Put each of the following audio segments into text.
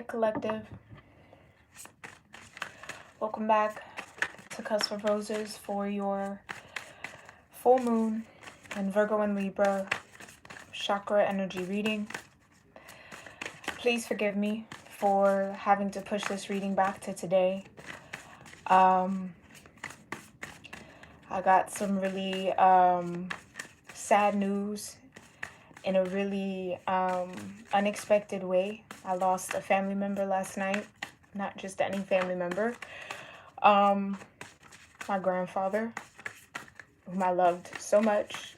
Hey collective, welcome back to Cusp of Roses for your full moon and Virgo and Libra chakra energy reading. Please forgive me for having to push this reading back to today. I got some really sad news in a really unexpected way. I lost a family member last night. Not just any family member. My grandfather, whom I loved so much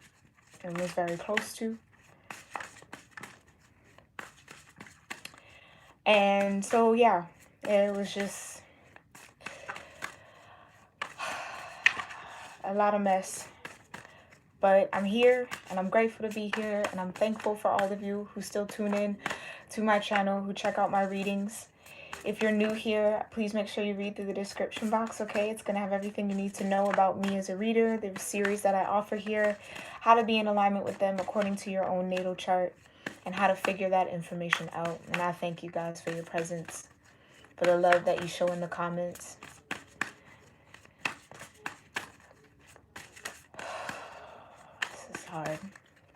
and was very close to. And so, yeah, it was just a lot of mess. But I'm here and I'm grateful to be here, and I'm thankful for all of you who still tune in to my channel, who check out my readings. If you're new here, please make sure you read through the description box, okay? It's going to have everything you need to know about me as a reader, the series that I offer here, how to be in alignment with them according to your own natal chart, and how to figure that information out. And I thank you guys for your presence, for the love that you show in the comments. This is hard,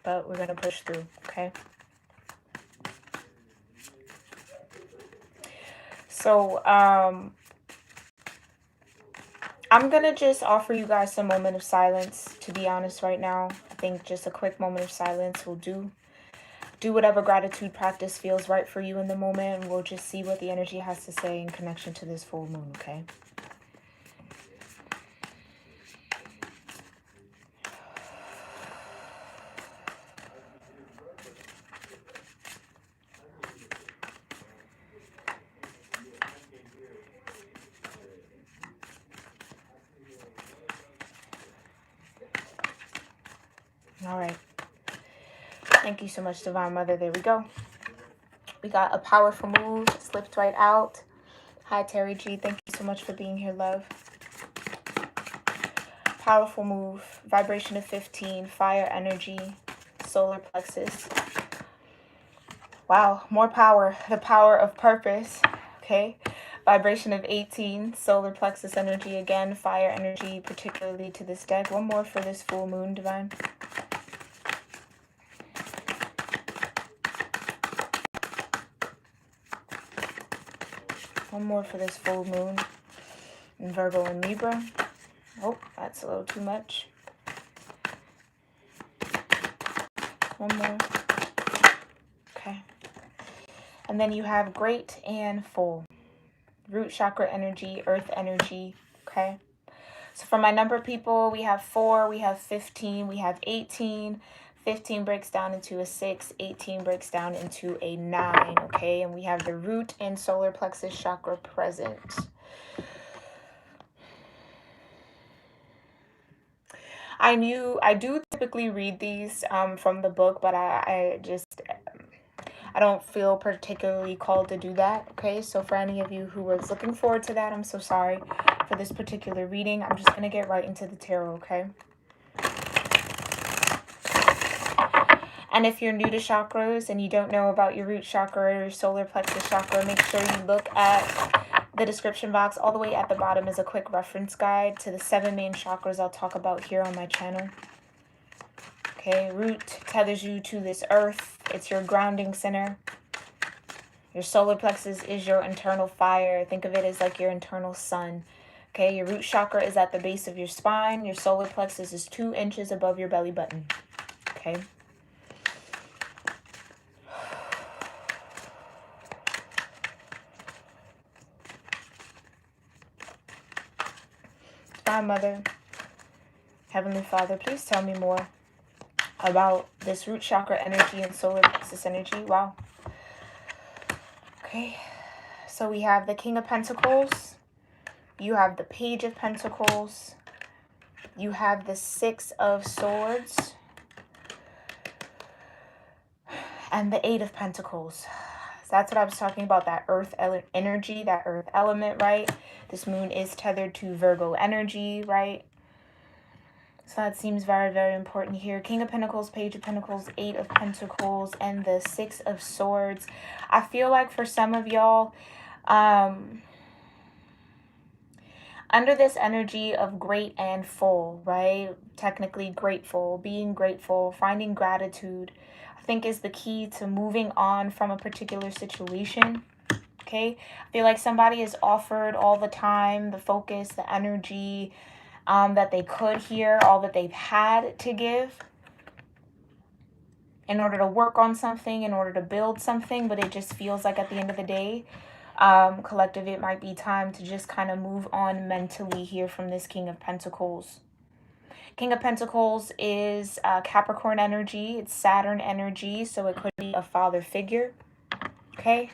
but we're going to push through, okay? So, I'm going to just offer you guys a moment of silence, to be honest, right now. I think just a quick moment of silence will do. Do whatever gratitude practice feels right for you in the moment, and we'll just see what the energy has to say in connection to this full moon, okay? All right. Thank you so much, Divine Mother. There we go. We got a powerful move. Slipped right out. Hi, Terry G. Thank you so much for being here, love. Powerful move. Vibration of 15. Fire energy. Solar plexus. Wow. More power. The power of purpose. Okay. Vibration of 18. Solar plexus energy again. Fire energy, particularly to this deck. One more for this full moon, Divine. One more for this full moon in Virgo and Libra. Oh, that's a little too much. One more. Okay. And then you have great and full. Root chakra energy, earth energy. Okay. So for my number people, we have 4, we have 15, we have 18. 15 breaks down into a 6, 18 breaks down into a 9, okay? And we have the root and solar plexus chakra present. I do typically read these from the book, but I don't feel particularly called to do that, okay? So for any of you who was looking forward to that, I'm so sorry for this particular reading. I'm just going to get right into the tarot, okay? And if you're new to chakras and you don't know about your root chakra or your solar plexus chakra, make sure you look at the description box. All the way at the bottom is a quick reference guide to the 7 main chakras I'll talk about here on my channel. Okay, root tethers you to this earth. It's your grounding center. Your solar plexus is your internal fire. Think of it as like your internal sun. Okay, your root chakra is at the base of your spine. Your solar plexus is 2 inches above your belly button. Okay. Divine Mother, Heavenly Father, please tell me more about this root chakra energy and solar plexus energy. Wow. Okay. So we have the King of Pentacles. You have the Page of Pentacles. You have the 6 of Swords. And the 8 of Pentacles. So that's what I was talking about, that earth energy, that earth element, right? This moon is tethered to Virgo energy, right? So that seems very, very important here. King of Pentacles, Page of Pentacles, Eight of Pentacles, and the Six of Swords. I feel like for some of y'all, under this energy of great and full, right? Technically grateful, being grateful, finding gratitude, I think is the key to moving on from a particular situation. Okay? I feel like somebody is offered all the time, the focus, the energy that they could hear, all that they've had to give in order to work on something, in order to build something, but it just feels like at the end of the day, collective, it might be time to just kind of move on mentally here from this King of Pentacles. King of Pentacles is Capricorn energy. It's Saturn energy, so it could be a father figure. Okay?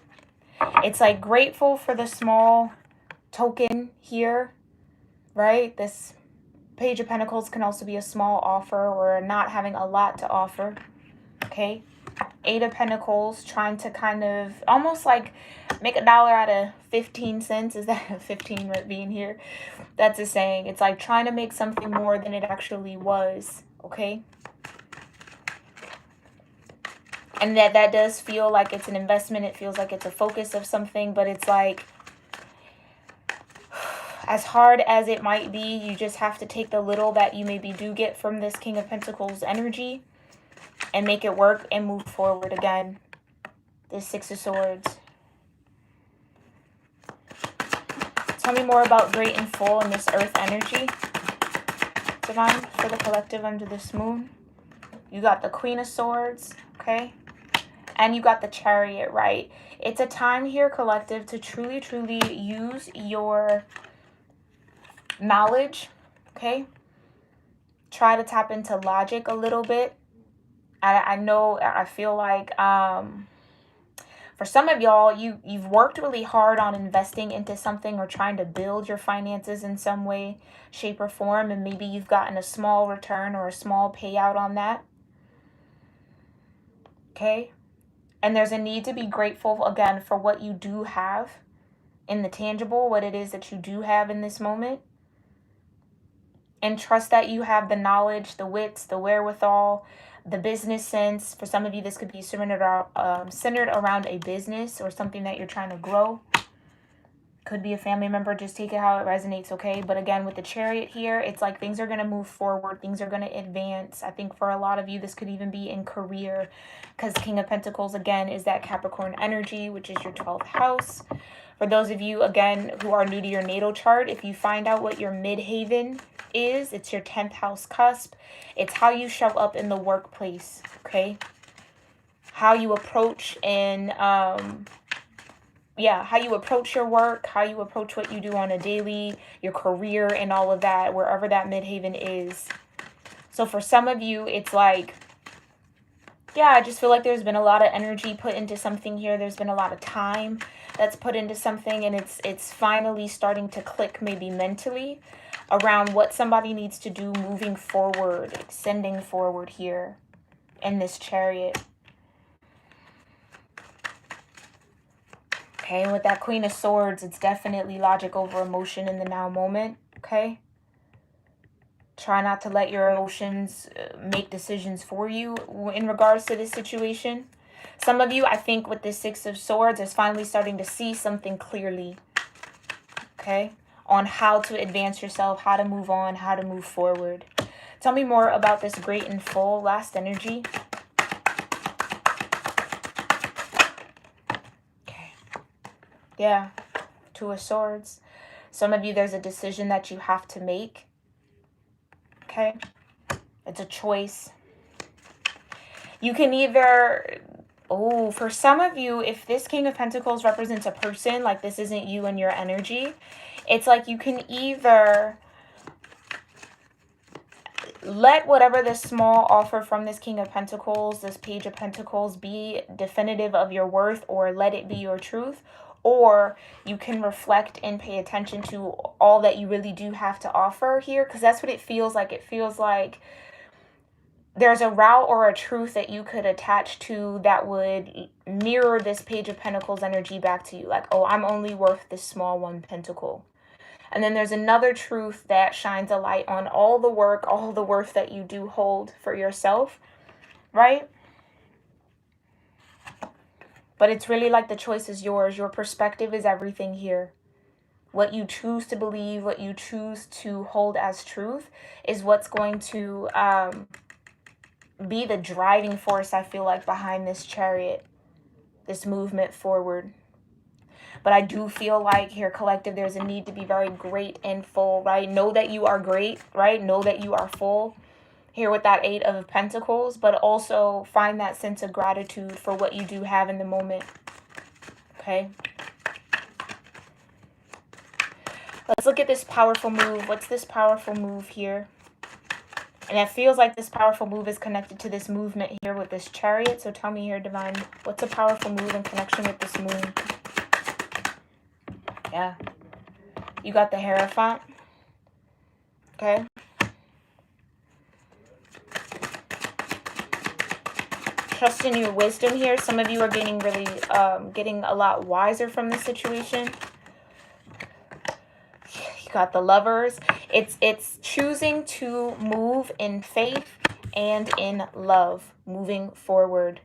It's like grateful for the small token here, right? This Page of Pentacles can also be a small offer or not having a lot to offer. Okay? Eight of Pentacles, trying to kind of almost like make $1 out of 15 cents. Is that 15 right being here? That's a saying. It's like trying to make something more than it actually was. Okay? And that does feel like it's an investment. It feels like it's a focus of something, but it's like, as hard as it might be, you just have to take the little that you maybe do get from this King of Pentacles energy and make it work and move forward again. This Six of Swords. Tell me more about great and full in this earth energy, Divine, for the collective under this moon. You got the Queen of Swords, okay? And you got the Chariot, right? It's a time here, collective, to truly, truly use your knowledge, okay? Try to tap into logic a little bit. I know, I feel like for some of y'all, you've worked really hard on investing into something or trying to build your finances in some way, shape, or form, and maybe you've gotten a small return or a small payout on that. Okay? And there's a need to be grateful, again, for what you do have in the tangible, what it is that you do have in this moment. And trust that you have the knowledge, the wits, the wherewithal, the business sense. For some of you, this could be centered around a business or something that you're trying to grow. Could be a family member. Just take it how it resonates, okay? But again, with the Chariot here, it's like things are going to move forward. Things are going to advance. I think for a lot of you, this could even be in career, because King of Pentacles, again, is that Capricorn energy, which is your 12th house. For those of you, again, who are new to your natal chart, if you find out what your midhaven is, it's your 10th house cusp. It's how you show up in the workplace, okay? How you approach and, how you approach your work, how you approach what you do on a daily, your career and all of that, wherever that midhaven is. So for some of you, it's like, yeah, I just feel like there's been a lot of energy put into something here. There's been a lot of time that's put into something, and it's finally starting to click, maybe mentally, around what somebody needs to do moving forward, extending forward here in this Chariot. Okay, with that Queen of Swords, it's definitely logic over emotion in the now moment, okay? Try not to let your emotions make decisions for you in regards to this situation. Some of you, I think, with this Six of Swords, is finally starting to see something clearly, okay? On how to advance yourself, how to move on, how to move forward. Tell me more about this great and full last energy. Okay. Yeah, Two of Swords. Some of you, there's a decision that you have to make. Okay? It's a choice. You can either... Oh, for some of you, if this King of Pentacles represents a person, like this isn't you and your energy, it's like you can either let whatever this small offer from this King of Pentacles, this Page of Pentacles, be definitive of your worth, or let it be your truth. Or you can reflect and pay attention to all that you really do have to offer here, because that's what it feels like. It feels like there's a route or a truth that you could attach to that would mirror this Page of Pentacles energy back to you. Like, oh, I'm only worth this small one pentacle. And then there's another truth that shines a light on all the worth that you do hold for yourself, right? But it's really like the choice is yours. Your perspective is everything here. What you choose to believe, what you choose to hold as truth is what's going to be the driving force, I feel like, behind this chariot, this movement forward. But I do feel like here, collective, there's a need to be very great and full, right? Know that you are great, right? Know that you are full here with that 8 of Pentacles, but also find that sense of gratitude for what you do have in the moment, okay? Let's look at this powerful move. What's this powerful move here? And it feels like this powerful move is connected to this movement here with this chariot. So tell me here, Divine, what's a powerful move in connection with this moon? Yeah. You got the Hierophant. Okay. Trust in your wisdom here. Some of you are getting really, getting a lot wiser from this situation. You got the Lovers. It's choosing to move in faith and in love, moving forward.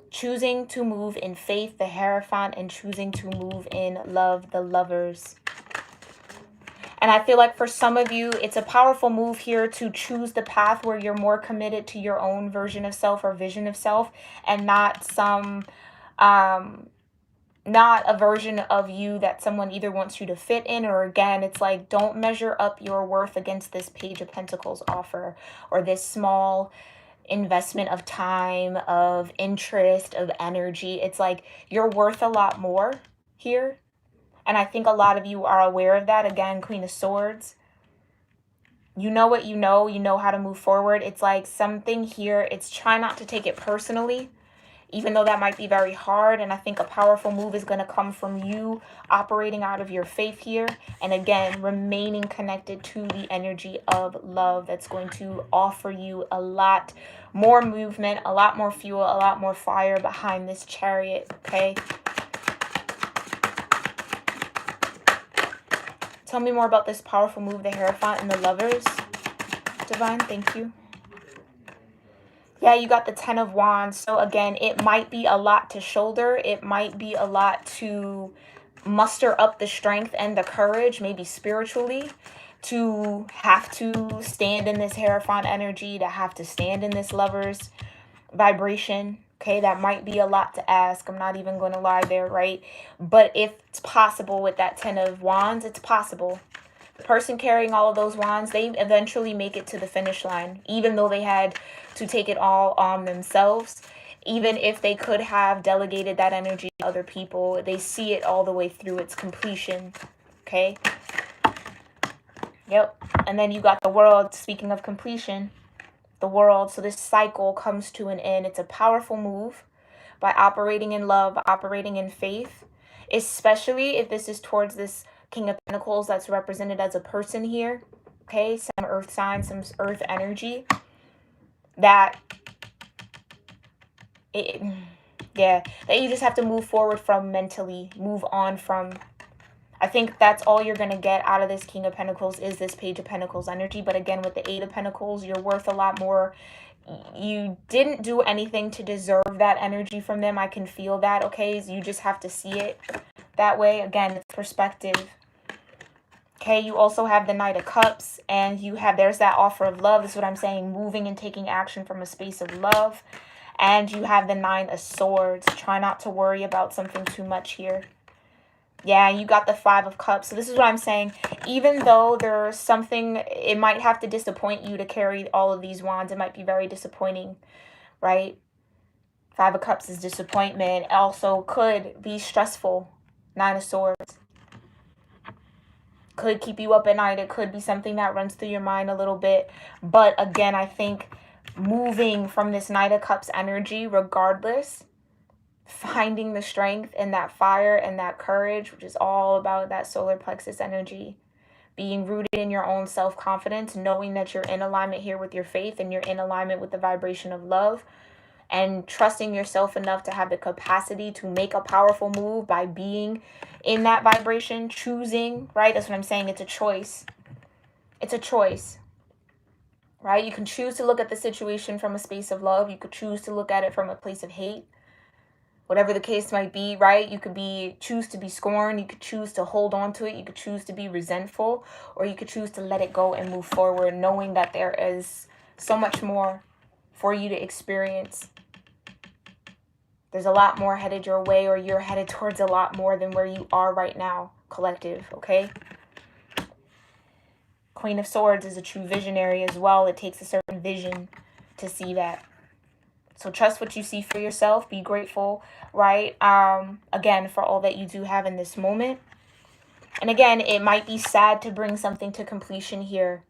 Choosing to move in faith, the Hierophant, and choosing to move in love, the Lovers. And I feel like for some of you, it's a powerful move here to choose the path where you're more committed to your own version of self or vision of self, and not some, not a version of you that someone either wants you to fit in, or again, it's like, don't measure up your worth against this Page of Pentacles offer, or this small investment of time, of interest, of energy. It's like you're worth a lot more here. And I think a lot of you are aware of that. Again, Queen of Swords. You know what you know how to move forward. It's like something here, it's try not to take it personally, even though that might be very hard. And I think a powerful move is going to come from you operating out of your faith here. And again, remaining connected to the energy of love that's going to offer you a lot more movement, a lot more fuel, a lot more fire behind this chariot, okay? Tell me more about this powerful move, the Hierophant and the Lovers. Divine, thank you. Yeah, you got the 10 of Wands. So again, it might be a lot to shoulder. It might be a lot to muster up the strength and the courage, maybe spiritually, to have to stand in this Hierophant energy, to have to stand in this Lovers vibration. Okay, that might be a lot to ask. I'm not even going to lie there, right? But if it's possible with that 10 of Wands, it's possible. The person carrying all of those wands, they eventually make it to the finish line, even though they had to take it all on themselves. Even if they could have delegated that energy to other people, they see it all the way through its completion. Okay? Yep. And then you got the World. Speaking of completion, the World. So this cycle comes to an end. It's a powerful move by operating in love, operating in faith, especially if this is towards this King of Pentacles that's represented as a person here. Okay, some earth sign, some earth energy. That that you just have to move forward from mentally, move on from. I think that's all you're going to get out of this King of Pentacles is this Page of Pentacles energy. But again, with the 8 of Pentacles, you're worth a lot more. You didn't do anything to deserve that energy from them. I can feel that, okay? You just have to see it that way. Again, it's perspective. Okay, you also have the Knight of Cups, and you have, there's that offer of love. This is what I'm saying, moving and taking action from a space of love. And you have the 9 of Swords. Try not to worry about something too much here. Yeah, you got the 5 of Cups. So this is what I'm saying. Even though there's something, it might have to disappoint you to carry all of these wands. It might be very disappointing, right? 5 of Cups is disappointment. Also could be stressful. 9 of Swords. Could keep you up at night. It could be something that runs through your mind a little bit. But again, I think moving from this Knight of Cups energy, regardless, finding the strength and that fire and that courage, which is all about that solar plexus energy, being rooted in your own self-confidence, knowing that you're in alignment here with your faith and you're in alignment with the vibration of love, and trusting yourself enough to have the capacity to make a powerful move by being in that vibration, choosing, right? That's what I'm saying. It's a choice. It's a choice, right? You can choose to look at the situation from a space of love. You could choose to look at it from a place of hate. Whatever the case might be, right? You could choose to be scorned. You could choose to hold on to it. You could choose to be resentful, or you could choose to let it go and move forward, knowing that there is so much more for you to experience. There's a lot more headed your way, or you're headed towards a lot more than where you are right now, collective, okay? Queen of Swords is a true visionary as well. It takes a certain vision to see that. So trust what you see for yourself. Be grateful, right? Again, for all that you do have in this moment. And again, it might be sad to bring something to completion here.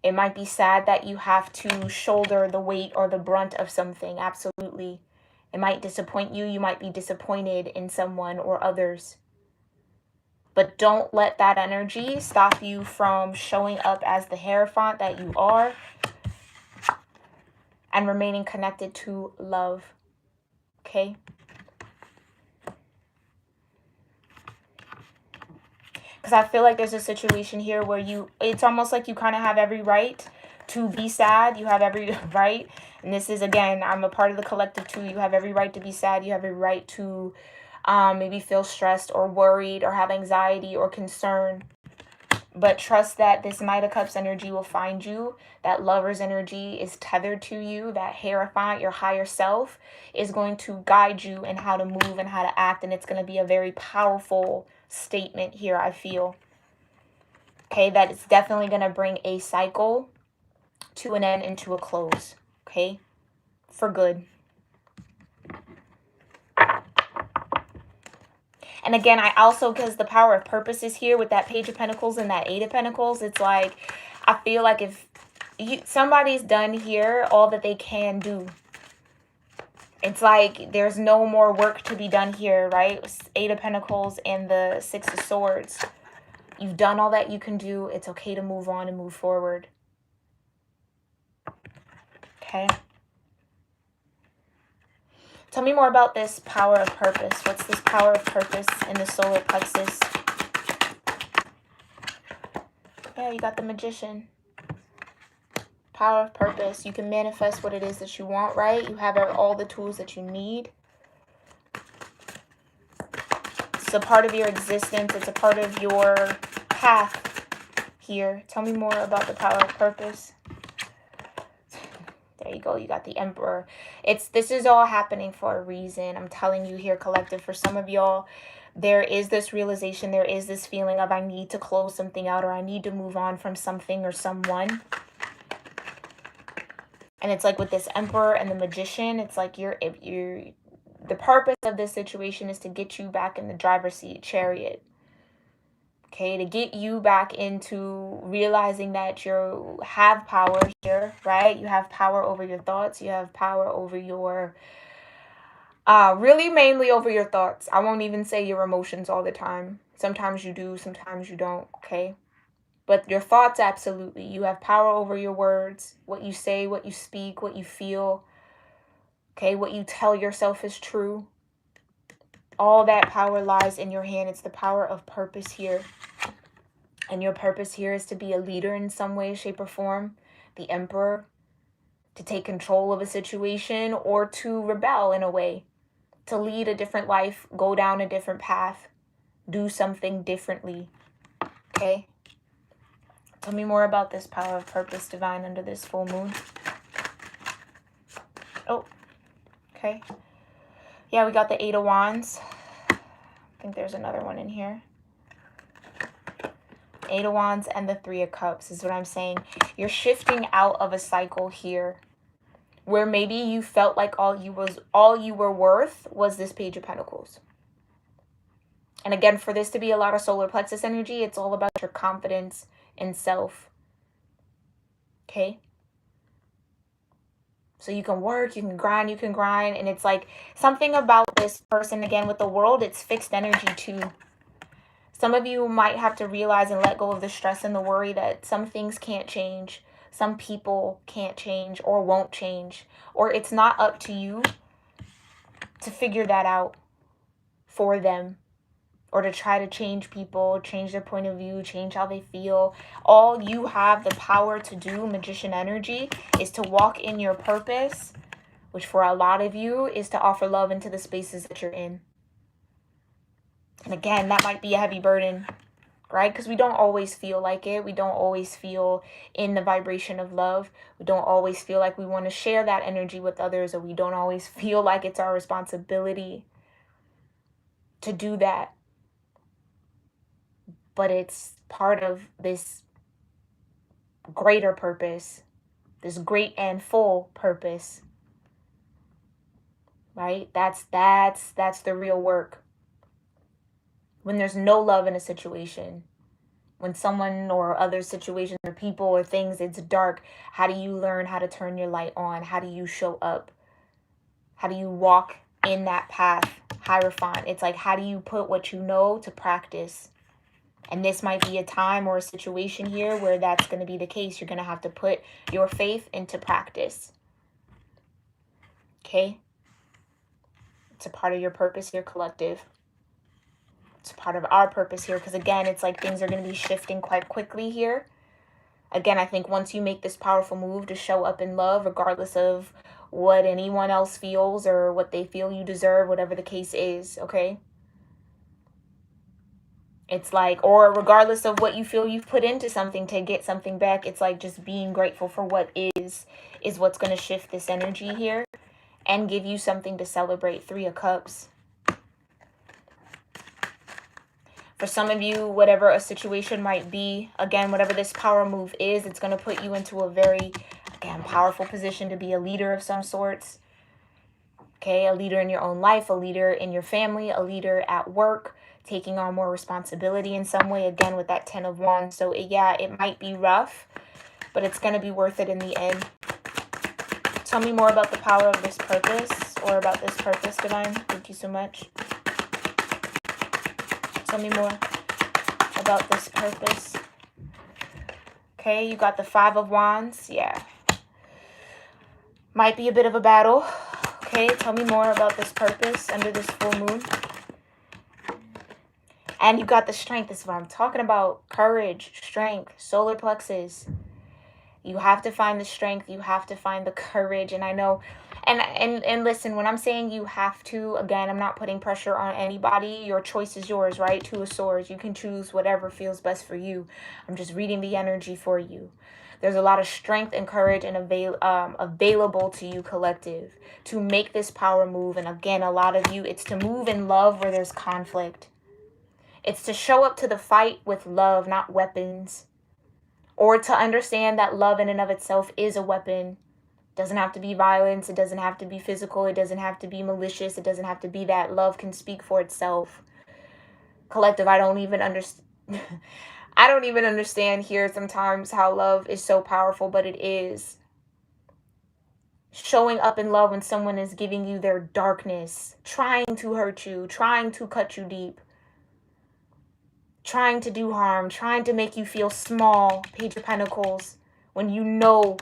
It might be sad that you have to shoulder the weight or the brunt of something. Absolutely. It might disappoint you. You might be disappointed in someone or others. But don't let that energy stop you from showing up as the Hierophant that you are and remaining connected to love. Okay? Because I feel like there's a situation here where it's almost like you kind of have every right to be sad. You have every right. And this is, again, I'm a part of the collective too. You have every right to be sad. You have every right to maybe feel stressed or worried or have anxiety or concern. But trust that this Knight of Cups energy will find you. That Lover's energy is tethered to you. That Hierophant, your higher self, is going to guide you in how to move and how to act. And it's going to be a very powerful statement here, I feel. Okay, that is definitely going to bring a cycle to an end and to a close. Okay, for good. And again, I also, because the power of purpose is here with that Page of Pentacles and that Eight of Pentacles, it's like, I feel like if somebody's done here all that they can do. It's like there's no more work to be done here, right? Eight of Pentacles and the Six of Swords. You've done all that you can do. It's okay to move on and move forward. Okay. Tell me more about this power of purpose. What's this power of purpose in the solar plexus? Yeah, you got the Magician. Power of purpose. You can manifest what it is that you want, right? You have all the tools that you need. It's a part of your existence. It's a part of your path here. Tell me more about the power of purpose. There you go. You got the Emperor. This is all happening for a reason. I'm telling you here, collective. For some of y'all, there is this realization. There is this feeling of I need to close something out, or I need to move on from something or someone. And it's like with this Emperor and the Magician, it's like the purpose of this situation is to get you back in the driver's seat, Chariot. Okay, to get you back into realizing that you have power here, right? You have power over your thoughts. You have power over your, really mainly over your thoughts. I won't even say your emotions all the time. Sometimes you do, sometimes you don't, okay? But your thoughts, absolutely. You have power over your words, what you say, what you speak, what you feel, okay? What you tell yourself is true. All that power lies in your hand. It's the power of purpose here. And your purpose here is to be a leader in some way, shape, or form. The Emperor. To take control of a situation or to rebel in a way. To lead a different life. Go down a different path. Do something differently. Okay? Tell me more about this power of purpose, Divine, under this full moon. Oh. Okay. Yeah, we got the Eight of Wands. I think there's another one in here. Eight of Wands and the Three of Cups is what I'm saying. You're shifting out of a cycle here where maybe you felt like all you were worth was this Page of Pentacles. And again, for this to be a lot of solar plexus energy, it's all about your confidence in self. Okay? So you can work, you can grind, and it's like something about this person, again, with the World, it's fixed energy too. Some of you might have to realize and let go of the stress and the worry that some things can't change. Some people can't change or won't change. Or it's not up to you to figure that out for them, or to try to change people, change their point of view, change how they feel. All you have the power to do, magician energy, is to walk in your purpose, which for a lot of you is to offer love into the spaces that you're in. And again, that might be a heavy burden, right? Because we don't always feel like it. We don't always feel in the vibration of love. We don't always feel like we want to share that energy with others, or we don't always feel like it's our responsibility to do that. But it's part of this greater purpose, this great and full purpose, right? That's the real work. When there's no love in a situation, when someone or other situations or people or things, it's dark, how do you learn how to turn your light on? How do you show up? How do you walk in that path? Hierophant. It's like, how do you put what you know to practice? And this might be a time or a situation here where that's going to be the case. You're going to have to put your faith into practice. Okay? It's a part of your purpose here, collective. It's a part of our purpose here, because again, it's like things are going to be shifting quite quickly here. Again, I think once you make this powerful move to show up in love, regardless of what anyone else feels or what they feel you deserve, whatever the case is, okay? It's like, or regardless of what you feel you've put into something to get something back, it's like just being grateful for what is what's going to shift this energy here and give you something to celebrate. 3 of Cups. For some of you, whatever a situation might be, again, whatever this power move is, it's going to put you into a very, again, powerful position to be a leader of some sorts. Okay, a leader in your own life, a leader in your family, a leader at work, taking on more responsibility in some way, again, with that 10 of Wands. So, yeah, it might be rough, but it's going to be worth it in the end. Tell me more about the power of this purpose, or about this purpose, Divine. Thank you so much. Tell me more about this purpose. Okay, you got the 5 of Wands. Yeah. Might be a bit of a battle. Okay, tell me more about this purpose under this full moon. And you got the Strength. This is what I'm talking about. Courage, strength, solar plexus. You have to find the strength. You have to find the courage. And I know, and listen, when I'm saying you have to, again, I'm not putting pressure on anybody. Your choice is yours, right? 2 of Swords. You can choose whatever feels best for you. I'm just reading the energy for you. There's a lot of strength and courage and available to you, collective, to make this power move. And again, a lot of you, it's to move in love where there's conflict. It's to show up to the fight with love, not weapons. Or to understand that love in and of itself is a weapon. It doesn't have to be violence. It doesn't have to be physical. It doesn't have to be malicious. It doesn't have to be that. Love can speak for itself. Collective, I don't even understand. I don't even understand here sometimes how love is so powerful, but it is. Showing up in love when someone is giving you their darkness, trying to hurt you, trying to cut you deep, trying to do harm, trying to make you feel small. Page of Pentacles, when you know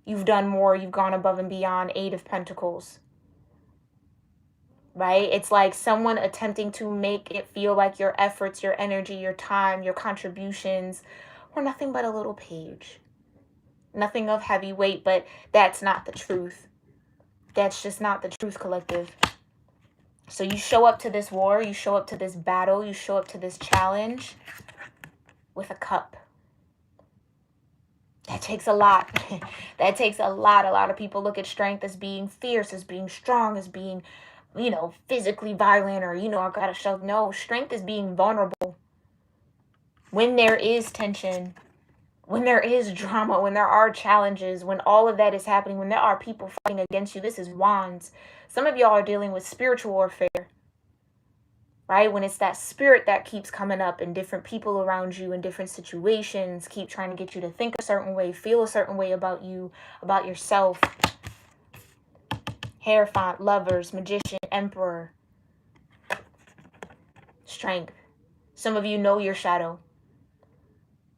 you've done more, you've gone above and beyond. 8 of Pentacles. Right? It's like someone attempting to make it feel like your efforts, your energy, your time, your contributions were nothing but a little page. Nothing of heavy weight, but that's not the truth. That's just not the truth, collective. So you show up to this war, you show up to this battle, you show up to this challenge with a cup. That takes a lot. That takes a lot. A lot of people look at strength as being fierce, as being strong, as being, physically violent, or, I gotta show. No, strength is being vulnerable. When there is tension, when there is drama, when there are challenges, when all of that is happening, when there are people fighting against you. This is Wands. Some of y'all are dealing with spiritual warfare, right? When it's that spirit that keeps coming up, and different people around you in different situations keep trying to get you to think a certain way, feel a certain way about you, about yourself. Hierophant, Lovers, Magician, Emperor. Strength. Some of you know your shadow.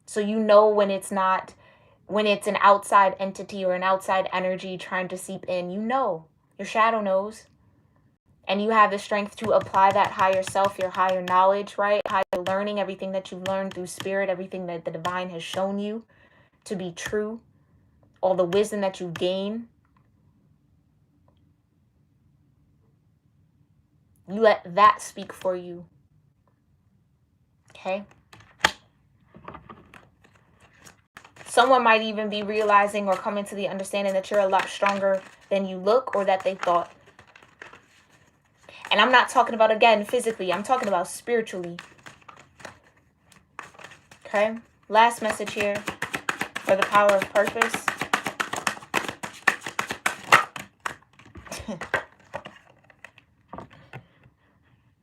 So you know when it's an outside entity or an outside energy trying to seep in. You know. Your shadow knows. And you have the strength to apply that higher self, your higher knowledge, right? Higher learning, everything that you've learned through spirit, everything that the divine has shown you to be true, all the wisdom that you've gained. You let that speak for you. Okay? Someone might even be realizing or coming to the understanding that you're a lot stronger than you look or that they thought. And I'm not talking about, again, physically. I'm talking about spiritually. Okay? Last message here for the power of purpose.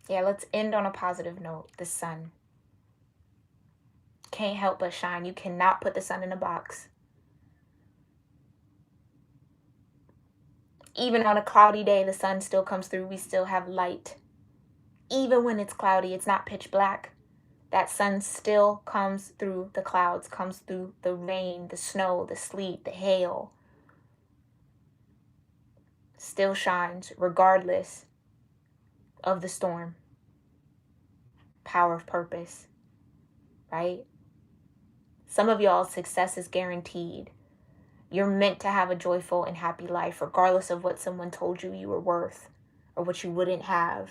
Yeah, let's end on a positive note. The sun. Can't help but shine. You cannot put the sun in a box. Even on a cloudy day, the sun still comes through. We still have light. Even when it's cloudy, it's not pitch black. That sun still comes through the clouds, comes through the rain, the snow, the sleet, the hail. Still shines regardless of the storm. Power of purpose, right? Some of y'all's success is guaranteed. You're meant to have a joyful and happy life, regardless of what someone told you you were worth or what you wouldn't have.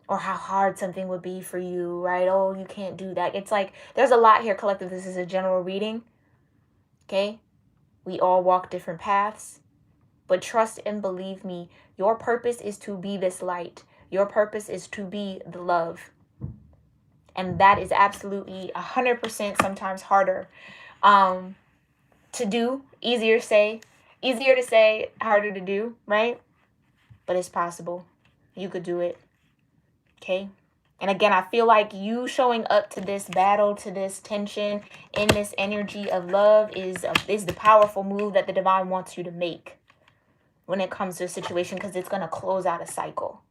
Or how hard something would be for you, right? Oh, you can't do that. It's like, there's a lot here, collective. This is a general reading, okay? We all walk different paths. But trust and believe me, your purpose is to be this light. Your purpose is to be the love. And that is absolutely 100% sometimes harder to do. Easier to say, harder to do, right? But it's possible. You could do it. Okay? And again, I feel like you showing up to this battle, to this tension, in this energy of love is the powerful move that the divine wants you to make when it comes to a situation, because it's going to close out a cycle.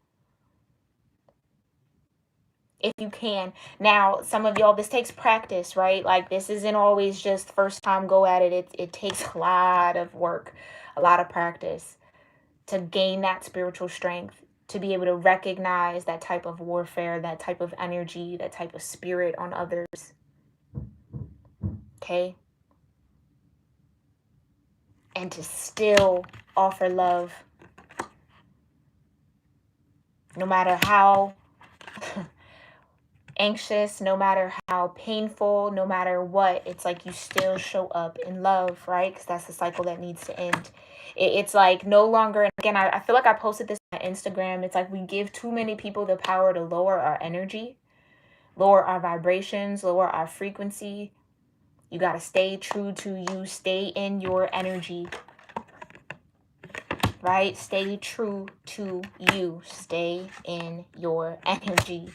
If you can. Now, some of y'all, this takes practice, right? Like, this isn't always just first time go at it. It takes a lot of work, a lot of practice to gain that spiritual strength, to be able to recognize that type of warfare, that type of energy, that type of spirit on others. Okay? And to still offer love. No matter how anxious, no matter how painful, no matter what, it's like you still show up in love, right? Because that's the cycle that needs to end. It's like no longer, and again, I feel like I posted this on Instagram. It's like we give too many people the power to lower our energy, lower our vibrations, lower our frequency. You got to stay true to you. Stay in your energy, right? Stay true to you. Stay in your energy.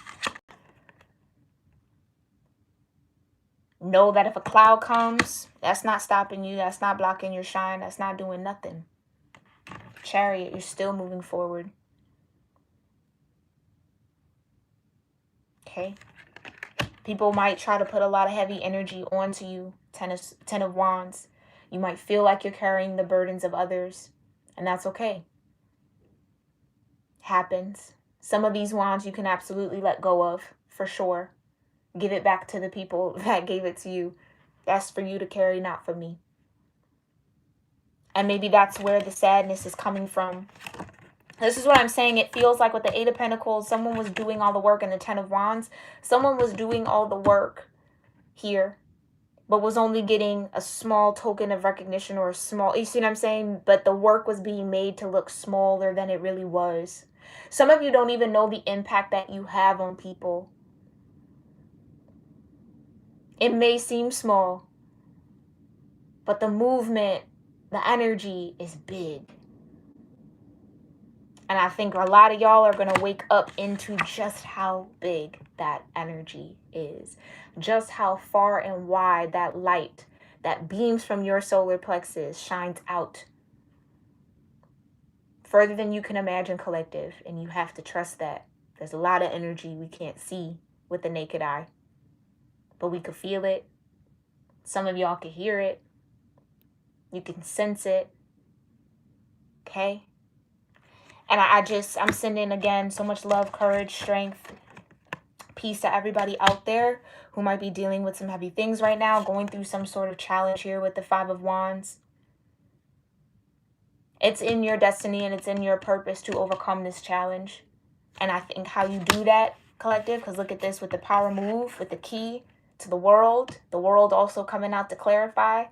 Know that if a cloud comes, that's not stopping you. That's not blocking your shine. That's not doing nothing. Chariot, you're still moving forward. Okay? People might try to put a lot of heavy energy onto you. Ten of Wands. You might feel like you're carrying the burdens of others. And that's okay. Happens. Some of these wands you can absolutely let go of. For sure. Give it back to the people that gave it to you. That's for you to carry, not for me. And maybe that's where the sadness is coming from. This is what I'm saying. It feels like with the Eight of Pentacles, someone was doing all the work, and the Ten of Wands, someone was doing all the work here, but was only getting a small token of recognition, or a small, you see what I'm saying? But the work was being made to look smaller than it really was. Some of you don't even know the impact that you have on people. It may seem small, but the movement, the energy is big. And I think a lot of y'all are going to wake up into just how big that energy is. Just how far and wide that light that beams from your solar plexus shines out. Further than you can imagine, collective. And you have to trust that. There's a lot of energy we can't see with the naked eye. But we could feel it. Some of y'all can hear it. You can sense it. Okay? And I'm sending, again, so much love, courage, strength, peace to everybody out there who might be dealing with some heavy things right now, going through some sort of challenge here with the Five of Wands. It's in your destiny and it's in your purpose to overcome this challenge. And I think how you do that, collective, because look at this with the power move, with the key to the world also coming out to clarify.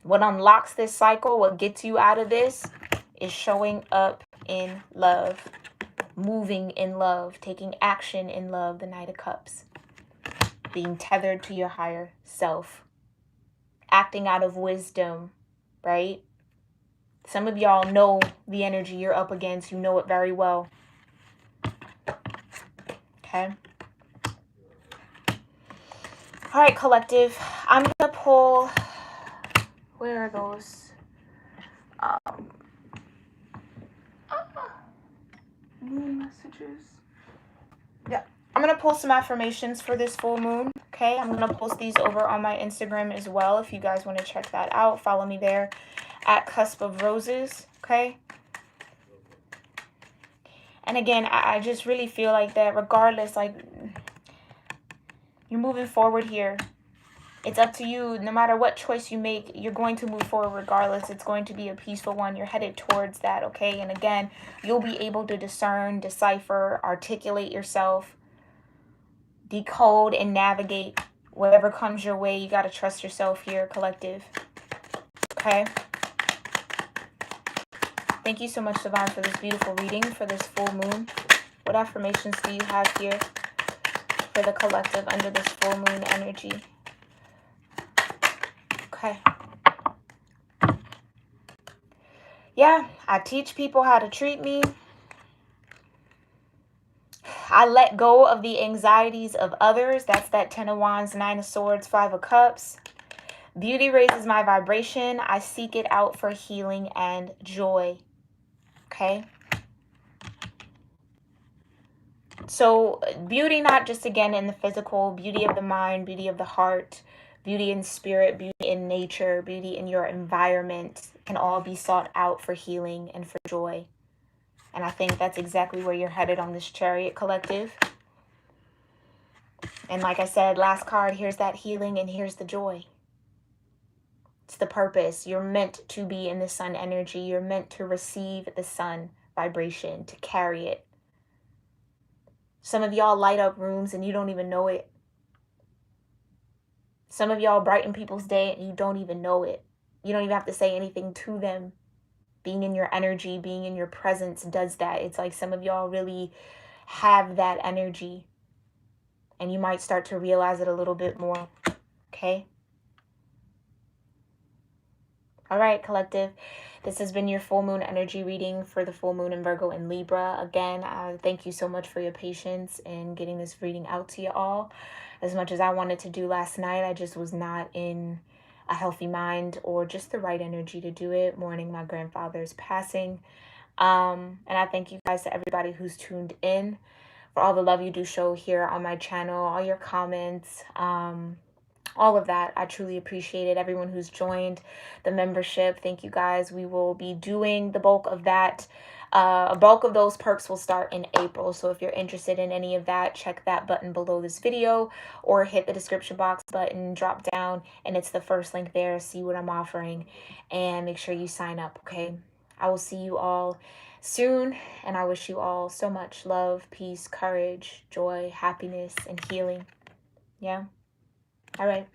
What unlocks this cycle, what gets you out of this, is showing up in love, moving in love, taking action in love, the Knight of Cups. Being tethered to your higher self. Acting out of wisdom, right? Some of y'all know the energy you're up against. You know it very well. Okay. All right, collective. I'm going to pull... Where are those? Moon messages. Yeah. I'm going to pull some affirmations for this full moon. Okay. I'm going to post these over on my Instagram as well. If you guys want to check that out, follow me there at Cusp of Roses. Okay. And again, I just really feel like that regardless, like you're moving forward here. It's up to you. No matter what choice you make, you're going to move forward regardless. It's going to be a peaceful one. You're headed towards that, okay? And again, you'll be able to discern, decipher, articulate yourself, decode, and navigate whatever comes your way. You got to trust yourself here, collective. Okay? Thank you so much, Divine, for this beautiful reading, for this full moon. What affirmations do you have here for the collective under this full moon energy? Okay. Yeah, I teach people how to treat me. I let go of the anxieties of others. That's that 10 of Wands, 9 of Swords, 5 of Cups. Beauty raises my vibration. I seek it out for healing and joy. Okay. So beauty, not just again in the physical, beauty of the mind, beauty of the heart, beauty in spirit, beauty in nature, beauty in your environment can all be sought out for healing and for joy. And I think that's exactly where you're headed on this Chariot, collective. And like I said, last card, here's that healing and here's the joy. It's the purpose. You're meant to be in the sun energy. You're meant to receive the sun vibration, to carry it. Some of y'all light up rooms and you don't even know it. Some of y'all brighten people's day and you don't even know it. You don't even have to say anything to them. Being in your energy, being in your presence does that. It's like some of y'all really have that energy. And you might start to realize it a little bit more. Okay? All right, collective. This has been your full moon energy reading for the full moon in Virgo and Libra. Again, thank you so much for your patience in getting this reading out to you all. As much as I wanted to do last night, I just was not in a healthy mind or just the right energy to do it, mourning my grandfather's passing. And I thank you guys to everybody who's tuned in, for all the love you do show here on my channel, all your comments, all of that. I truly appreciate it. Everyone who's joined the membership, thank you guys. We will be doing the bulk of that. A bulk of those perks will start in April. So if you're interested in any of that, check that button below this video or hit the description box button, drop down, and it's the first link there. See what I'm offering and make sure you sign up, okay? I will see you all soon, and I wish you all so much love, peace, courage, joy, happiness, and healing. Yeah? All right.